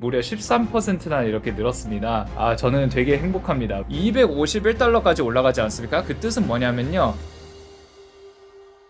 무려 13%나 이렇게 늘었습니다. 저는 되게 행복합니다. 251달러까지 올라가지 않습니까? 그 뜻은 뭐냐면요.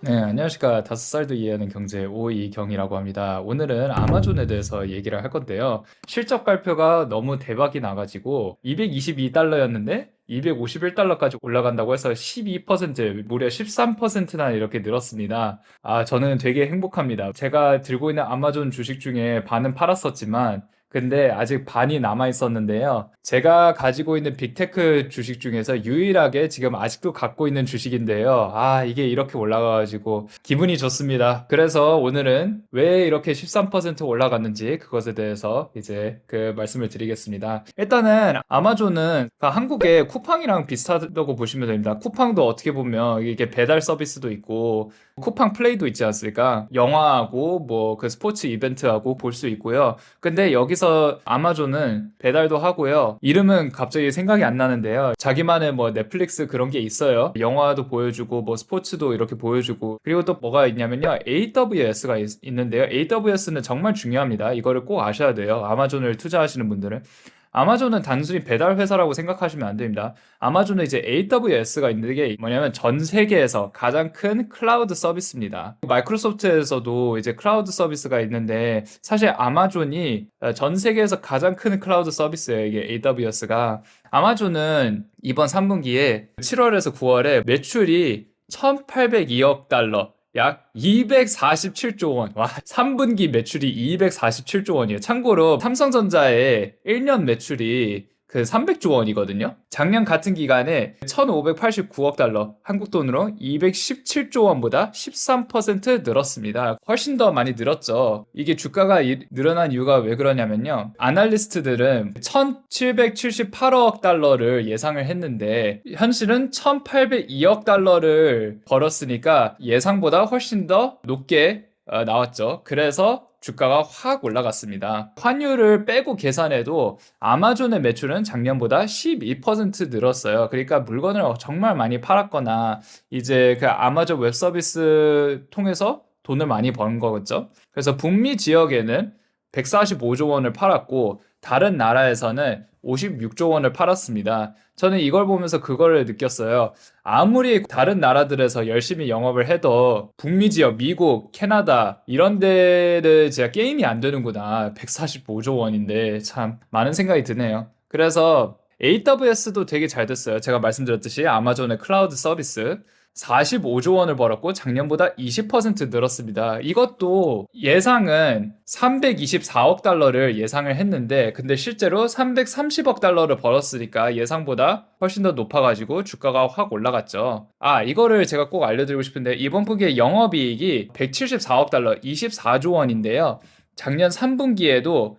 네, 안녕하십니까. 5살도 이해하는 경제 오이경이라고 합니다. 오늘은 아마존에 대해서 얘기를 할 건데요. 실적 발표가 너무 대박이 나가지고 222달러였는데 251달러까지 올라간다고 해서 12%, 무려 13%나 이렇게 늘었습니다. 저는 되게 행복합니다. 제가 들고 있는 아마존 주식 중에 반은 팔았었지만 근데 아직 반이 남아 있었는데요. 제가 가지고 있는 빅테크 주식 중에서 유일하게 지금 아직도 갖고 있는 주식인데요. 이게 이렇게 올라가가지고 기분이 좋습니다. 그래서 오늘은 왜 이렇게 13% 올라갔는지 그것에 대해서 이제 그 말씀을 드리겠습니다. 일단은 아마존은 한국의 쿠팡이랑 비슷하다고 보시면 됩니다. 쿠팡도 어떻게 보면 이게 배달 서비스도 있고 쿠팡 플레이도 있지 않습니까? 영화하고 뭐 그 스포츠 이벤트하고 볼 수 있고요. 근데 여기서 아마존은 배달도 하고요. 이름은 갑자기 생각이 안 나는데요. 자기만의 뭐 넷플릭스 그런 게 있어요. 영화도 보여주고 뭐 스포츠도 이렇게 보여주고 그리고 또 뭐가 있냐면요. AWS가 있는데요. AWS는 정말 중요합니다. 이거를 꼭 아셔야 돼요. 아마존을 투자하시는 분들은. 아마존은 단순히 배달 회사라고 생각하시면 안 됩니다. 아마존은 이제 AWS가 있는 게 뭐냐면 전 세계에서 가장 큰 클라우드 서비스입니다. 마이크로소프트에서도 이제 클라우드 서비스가 있는데 사실 아마존이 전 세계에서 가장 큰 클라우드 서비스예요. 이게 AWS가. 아마존은 이번 3분기에 7월에서 9월에 매출이 1,802억 달러, 약 247조 원. 3분기 매출이 247조 원이에요. 참고로 삼성전자의 1년 매출이 그 300조 원이거든요. 작년 같은 기간에 1,589억 달러, 한국 돈으로 217조 원보다 13% 늘었습니다. 훨씬 더 많이 늘었죠. 이게 주가가 늘어난 이유가 왜 그러냐면요. 아날리스트들은 1,778억 달러를 예상을 했는데 현실은 1,802억 달러를 벌었으니까 예상보다 훨씬 더 높게 나왔죠. 그래서 주가가 확 올라갔습니다. 환율을 빼고 계산해도 아마존의 매출은 작년보다 12% 늘었어요. 그러니까 물건을 정말 많이 팔았거나 이제 그 아마존 웹 서비스 통해서 돈을 많이 번 거겠죠. 그래서 북미 지역에는 145조 원을 팔았고 다른 나라에서는 56조 원을 팔았습니다. 저는 이걸 보면서 그거를 느꼈어요. 아무리 다른 나라들에서 열심히 영업을 해도 북미 지역, 미국, 캐나다 이런 데를 제가 게임이 안 되는구나. 145조 원인데 참 많은 생각이 드네요. 그래서 AWS도 되게 잘 됐어요. 제가 말씀드렸듯이 아마존의 클라우드 서비스 45조 원을 벌었고 작년보다 20% 늘었습니다. 이것도 예상은 324억 달러를 예상을 했는데 근데 실제로 330억 달러를 벌었으니까 예상보다 훨씬 더 높아가지고 주가가 확 올라갔죠. 이거를 제가 꼭 알려드리고 싶은데 이번 분기에 영업이익이 174억 달러, 24조 원인데요. 작년 3분기에도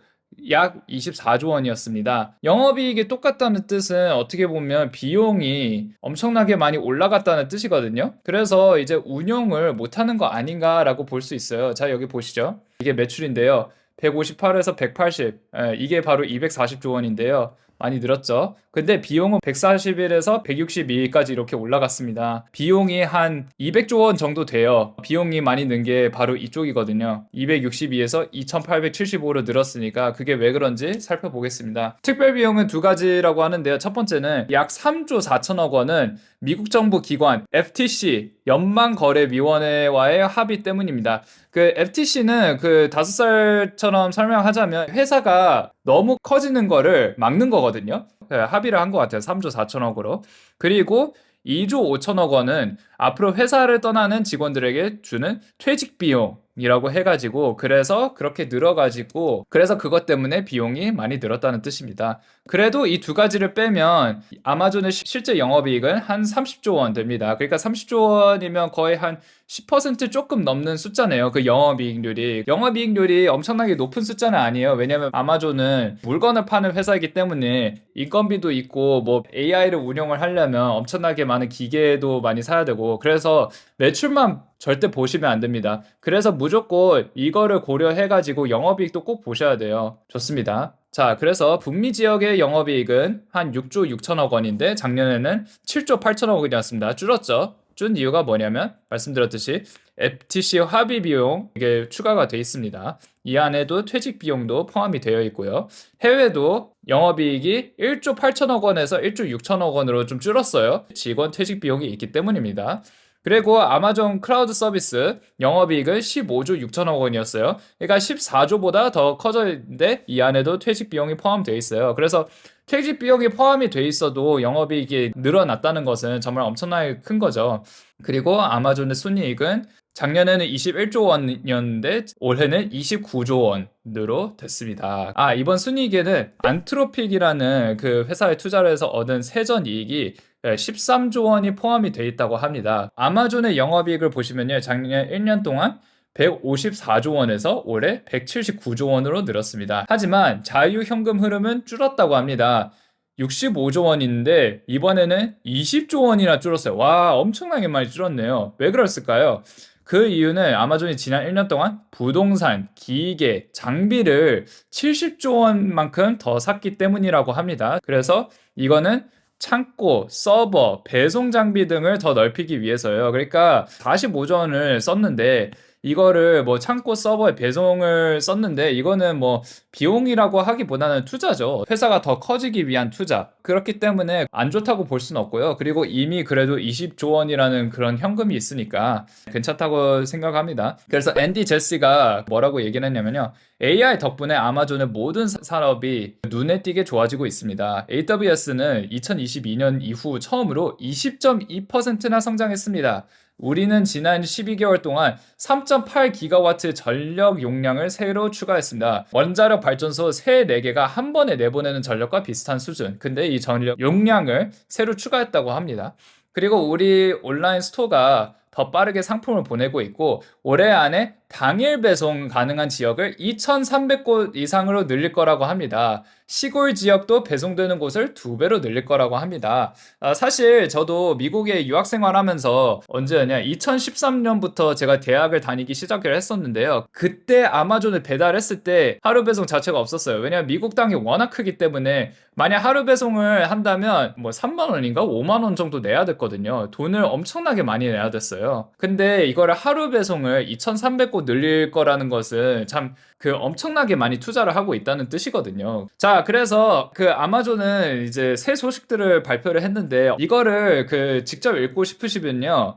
약 24조 원이었습니다. 영업이익이 똑같다는 뜻은 어떻게 보면 비용이 엄청나게 많이 올라갔다는 뜻이거든요. 그래서 이제 운용을 못하는 거 아닌가라고 볼 수 있어요. 자, 여기 보시죠. 이게 매출인데요. 158에서 180, 이게 바로 240조 원인데요. 많이 늘었죠. 근데 비용은 141에서 162까지 이렇게 올라갔습니다. 비용이 한 200조 원 정도 돼요. 비용이 많이 는 게 바로 이쪽이거든요. 262에서 2875로 늘었으니까 그게 왜 그런지 살펴보겠습니다. 특별 비용은 두 가지라고 하는데요. 첫 번째는 약 3조 4천억 원은 미국 정부 기관 FTC 연방거래위원회와의 합의 때문입니다. 그 FTC는 그 5살처럼 설명하자면 회사가 너무 커지는 거를 막는 거거든요. 합의를 한 것 같아요. 3조 4천억으로. 그리고 2조 5천억 원은 앞으로 회사를 떠나는 직원들에게 주는 퇴직 비용이라고 해가지고 그래서 그렇게 늘어가지고 그래서 그것 때문에 비용이 많이 늘었다는 뜻입니다. 그래도 이 두 가지를 빼면 아마존의 실제 영업이익은 한 30조 원 됩니다. 그러니까 30조 원이면 거의 한 10% 조금 넘는 숫자네요. 그 영업이익률이. 영업이익률이 엄청나게 높은 숫자는 아니에요. 왜냐면 아마존은 물건을 파는 회사이기 때문에 인건비도 있고 뭐 AI를 운영을 하려면 엄청나게 많은 기계도 많이 사야 되고 그래서 매출만 절대 보시면 안 됩니다. 그래서 무조건 이거를 고려해가지고 영업이익도 꼭 보셔야 돼요. 좋습니다. 자, 그래서 북미 지역의 영업이익은 한 6조 6천억 원인데 작년에는 7조 8천억 원이었습니다. 줄었죠. 준 이유가 뭐냐면 말씀드렸듯이 FTC 합의 비용 이게 추가가 돼 있습니다. 이 안에도 퇴직 비용도 포함이 되어 있고요. 해외도 영업이익이 1조 8천억 원에서 1조 6천억 원으로 좀 줄었어요. 직원 퇴직 비용이 있기 때문입니다. 그리고 아마존 클라우드 서비스 영업이익은 15조 6천억 원이었어요. 그러니까 14조보다 더 커져 있는데 이 안에도 퇴직 비용이 포함되어 있어요. 그래서 퇴직 비용이 포함이 돼 있어도 영업이익이 늘어났다는 것은 정말 엄청나게 큰 거죠. 그리고 아마존의 순이익은 작년에는 21조 원이었는데 올해는 29조 원으로 됐습니다. 이번 순이익에는 안트로픽이라는 그 회사에 투자를 해서 얻은 세전 이익이 13조 원이 포함이 돼 있다고 합니다. 아마존의 영업이익을 보시면요. 작년 1년 동안 154조 원에서 올해 179조 원으로 늘었습니다. 하지만 자유현금 흐름은 줄었다고 합니다. 65조 원인데 이번에는 20조 원이나 줄었어요. 와, 엄청나게 많이 줄었네요. 왜 그랬을까요? 그 이유는 아마존이 지난 1년 동안 부동산, 기계, 장비를 70조 원만큼 더 샀기 때문이라고 합니다. 그래서 이거는 창고, 서버, 배송 장비 등을 더 넓히기 위해서요. 그러니까 45조 원을 썼는데 이거를 뭐 창고 서버에 배송을 썼는데 이거는 뭐 비용이라고 하기보다는 투자죠. 회사가 더 커지기 위한 투자. 그렇기 때문에 안 좋다고 볼 수는 없고요. 그리고 이미 그래도 20조 원이라는 그런 현금이 있으니까 괜찮다고 생각합니다. 그래서 앤디 제시가 뭐라고 얘기를 했냐면요. AI 덕분에 아마존의 모든 산업이 눈에 띄게 좋아지고 있습니다. AWS는 2022년 이후 처음으로 20.2%나 성장했습니다. 우리는 지난 12개월 동안 3.8기가와트 전력 용량을 새로 추가했습니다. 원자력 발전소 새 4개가 한 번에 내보내는 전력과 비슷한 수준. 근데 이 전력 용량을 새로 추가했다고 합니다. 그리고 우리 온라인 스토어가 더 빠르게 상품을 보내고 있고 올해 안에 당일 배송 가능한 지역을 2,300곳 이상으로 늘릴 거라고 합니다. 시골 지역도 배송되는 곳을 2배로 늘릴 거라고 합니다. 사실 저도 미국에 유학 생활하면서 언제였냐 2013년부터 제가 대학을 다니기 시작을 했었는데요. 그때 아마존을 배달했을 때 하루 배송 자체가 없었어요. 왜냐면 미국 땅이 워낙 크기 때문에 만약 하루 배송을 한다면 뭐 3만 원인가 5만 원 정도 내야 됐거든요. 돈을 엄청나게 많이 내야 됐어요. 근데 이거를 하루 배송을 2,300곳 늘릴 거라는 것은 참 그 엄청나게 많이 투자를 하고 있다는 뜻이거든요. 자, 그래서 그 아마존은 이제 새 소식들을 발표를 했는데 이거를 그 직접 읽고 싶으시면요.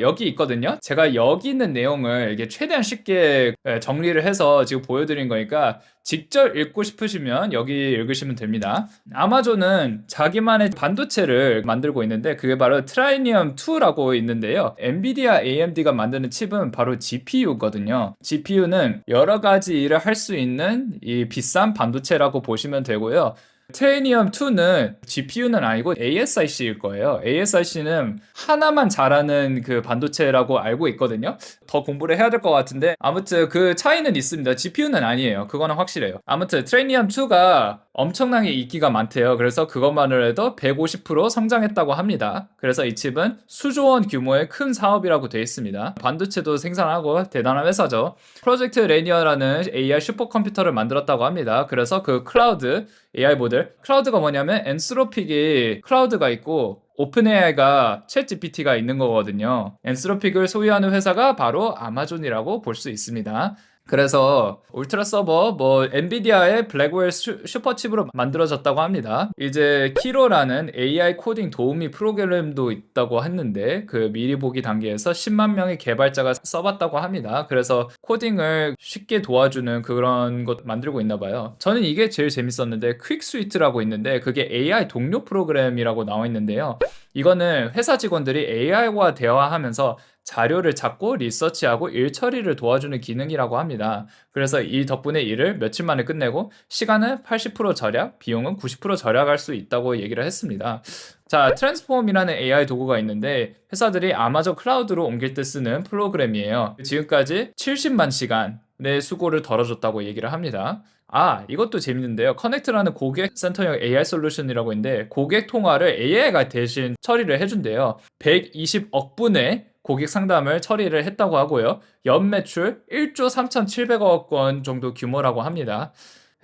여기 있거든요. 제가 여기 있는 내용을 이게 최대한 쉽게 정리를 해서 지금 보여드린 거니까 직접 읽고 싶으시면 여기 읽으시면 됩니다. 아마존은 자기만의 반도체를 만들고 있는데 그게 바로 트라이니엄 2라고 있는데요. 엔비디아 AMD가 만드는 칩은 바로 GPU거든요. GPU는 여러 가지 일을 할 수 있는 이 비싼 반도체라고 보시면 되고요. 트레이니엄 2는 GPU는 아니고 ASIC일 거예요. ASIC는 하나만 잘하는 그 반도체라고 알고 있거든요. 더 공부를 해야 될 것 같은데 아무튼 그 차이는 있습니다. GPU는 아니에요. 그거는 확실해요. 아무튼 트레이니엄 2가 엄청나게 인기가 많대요. 그래서 그것만으로 해도 150% 성장했다고 합니다. 그래서 이 칩은 수조원 규모의 큰 사업이라고 되어 있습니다. 반도체도 생산하고 대단한 회사죠. 프로젝트 레니어라는 AI 슈퍼컴퓨터를 만들었다고 합니다. 그래서 그 클라우드 AI 모델, 클라우드가 뭐냐면 엔스로픽이 클라우드가 있고 오픈AI가 챗GPT가 있는 거거든요. 엔스로픽을 소유하는 회사가 바로 아마존이라고 볼 수 있습니다. 그래서 울트라 서버 뭐 엔비디아의 블랙웰 슈퍼칩으로 만들어졌다고 합니다. 이제 키로라는 AI 코딩 도우미 프로그램도 있다고 했는데 그 미리 보기 단계에서 10만 명의 개발자가 써봤다고 합니다. 그래서 코딩을 쉽게 도와주는 그런 것 만들고 있나 봐요. 저는 이게 제일 재밌었는데 퀵 스위트라고 있는데 그게 AI 동료 프로그램이라고 나와 있는데요. 이거는 회사 직원들이 AI와 대화하면서 자료를 찾고 리서치하고 일 처리를 도와주는 기능이라고 합니다. 그래서 이 덕분에 일을 며칠 만에 끝내고 시간은 80% 절약, 비용은 90% 절약할 수 있다고 얘기를 했습니다. 자, 트랜스폼이라는 AI 도구가 있는데 회사들이 아마존 클라우드로 옮길 때 쓰는 프로그램이에요. 지금까지 70만 시간의 수고를 덜어줬다고 얘기를 합니다. 이것도 재밌는데요. 커넥트라는 고객 센터형 AI 솔루션이라고 있는데 고객 통화를 AI가 대신 처리를 해준대요. 120억 분의 고객 상담을 처리를 했다고 하고요. 연매출 1조 3,700억 원 정도 규모라고 합니다.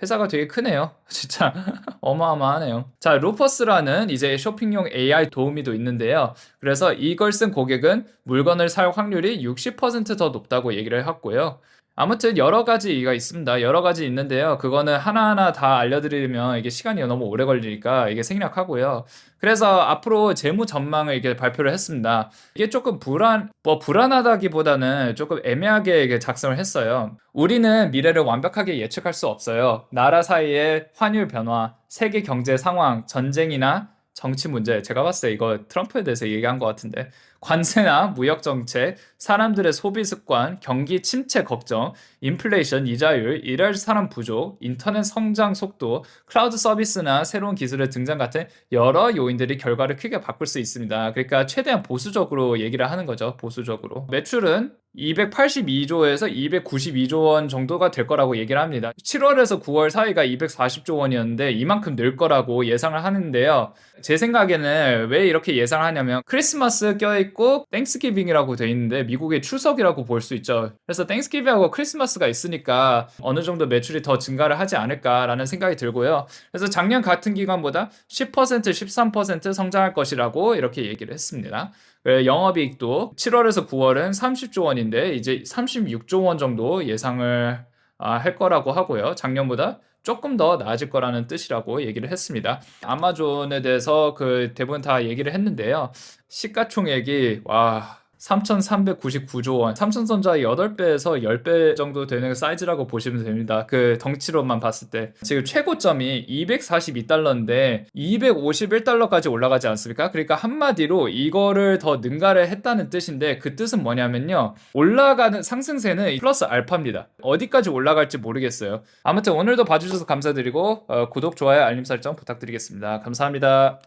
회사가 되게 크네요. 진짜 어마어마하네요. 자, 루퍼스라는 이제 쇼핑용 AI 도우미도 있는데요. 그래서 이걸 쓴 고객은 물건을 살 확률이 60%더 높다고 얘기를 했고요. 아무튼 여러 가지가 있습니다. 여러 가지 있는데요. 그거는 하나하나 다 알려드리면 이게 시간이 너무 오래 걸리니까 이게 생략하고요. 그래서 앞으로 재무 전망을 이렇게 발표를 했습니다. 이게 조금 불안하다기보다는 조금 애매하게 이게 작성을 했어요. 우리는 미래를 완벽하게 예측할 수 없어요. 나라 사이의 환율 변화, 세계 경제 상황, 전쟁이나 정치 문제. 제가 봤을 때 이거 트럼프에 대해서 얘기한 것 같은데. 관세나 무역 정책, 사람들의 소비 습관, 경기 침체 걱정, 인플레이션, 이자율, 일할 사람 부족, 인터넷 성장 속도, 클라우드 서비스나 새로운 기술의 등장 같은 여러 요인들이 결과를 크게 바꿀 수 있습니다. 그러니까 최대한 보수적으로 얘기를 하는 거죠. 보수적으로. 매출은 282조에서 292조 원 정도가 될 거라고 얘기를 합니다. 7월에서 9월 사이가 240조 원이었는데 이만큼 늘 거라고 예상을 하는데요. 제 생각에는 왜 이렇게 예상을 하냐면 크리스마스 껴있고 땡스기빙이라고 돼 있는데 미국의 추석이라고 볼 수 있죠. 그래서 땡스기빙하고 크리스마스가 있으니까 어느 정도 매출이 더 증가를 하지 않을까라는 생각이 들고요. 그래서 작년 같은 기간보다 10%, 13% 성장할 것이라고 이렇게 얘기를 했습니다. 영업이익도 7월에서 9월은 30조 원인데 이제 36조 원 정도 예상을 할 거라고 하고요. 작년보다 조금 더 나아질 거라는 뜻이라고 얘기를 했습니다. 아마존에 대해서 대부분 다 얘기를 했는데요. 시가총액이 3,399조 원, 삼성전자의 8배에서 10배 정도 되는 사이즈라고 보시면 됩니다. 그 덩치로만 봤을 때. 지금 최고점이 242달러인데 251달러까지 올라가지 않습니까? 그러니까 한마디로 이거를 더 능가를 했다는 뜻인데 그 뜻은 뭐냐면요. 올라가는 상승세는 플러스 알파입니다. 어디까지 올라갈지 모르겠어요. 아무튼 오늘도 봐주셔서 감사드리고 구독, 좋아요, 알림 설정 부탁드리겠습니다. 감사합니다.